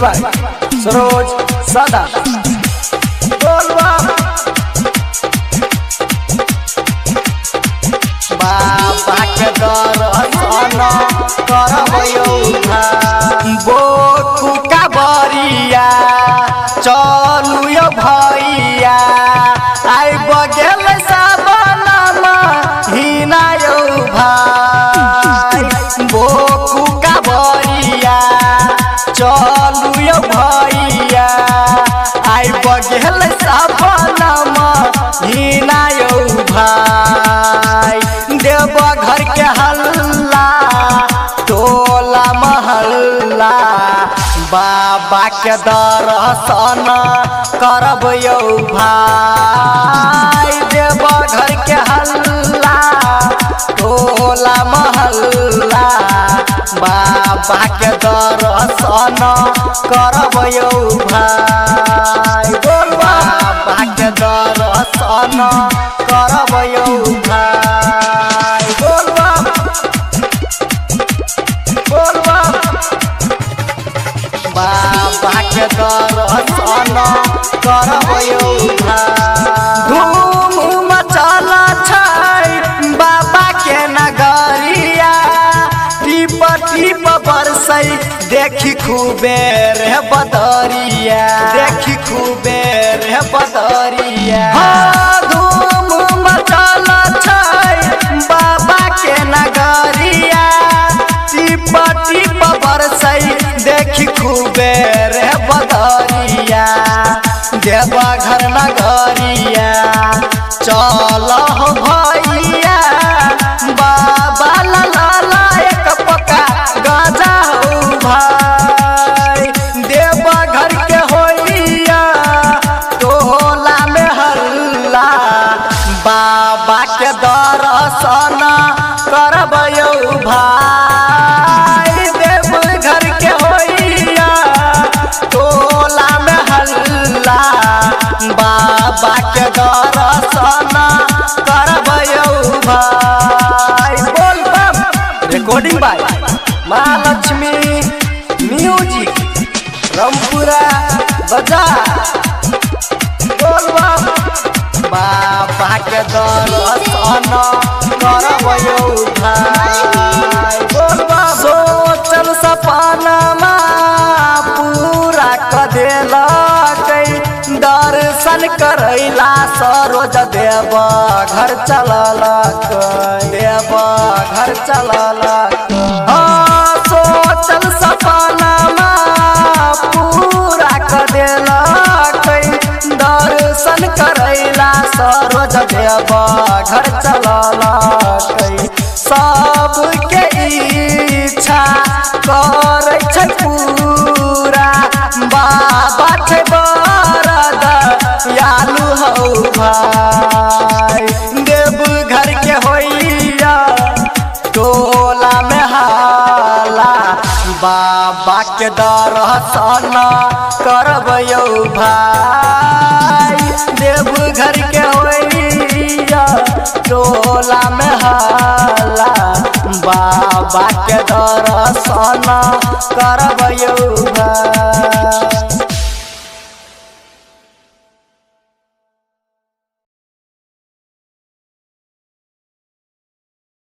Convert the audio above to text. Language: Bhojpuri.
भाई सरोज सादा बोलवा बाबा के दर्शन करबयो बोखु का बरिया चलू यो भैया आई बगेल सबनमा हिना यो भाई बोखु का बरिया चलू यो भैया आई बगेल सबनमा हिना यो भाई देव घर के हल्ला टोला महल्ला बाबा के दर्शन करबयो भाई देव घर के हल्ला टोला महल्ला बाबा के दर्शन करबयो भाई बाबा के दर्शन करबयो भाई बाबा के दर्शन करबयो धूम मचल छै बाबा के नगरिया टीप टीप बरसै देखी खूबे रे बदरिया देखी खूबे रे बदरिया धूम मचल छै बाबा के नगरिया टीप टीप बरसै देखी खूबे रे बदरिया देव घर नगरिया चल भैया बाबा लाला एक पका गाजा हो भाई देव घर के होइया टोला में हल्ला बाबा के दर्शन करबयो भाई देव घर के होइया टोला में हल्ला बाबा के दर्शन करबयो भाई बोल बम recording by Mahalakshmi music Rampura बाजार बोल बम बाबा के दर्शन करबयो भाई बोल बम सोचल सपनमा पूरा क देलकै दर्शन करैला सरोज देव घर चललकै देव घर चललकै सोचल सपनमा पूरा क देलकै दर्शन करैला सरोज देव घर चललकै सबके इच्छा करै छै पूरा बाबा छै बरद यालू हौ भाई देव घर के होइया टोला में हाला बाबा के दर्शन करबयो भाई देव घर के होइया टोला में हाला बाबा के दर्शन करबयो भाई।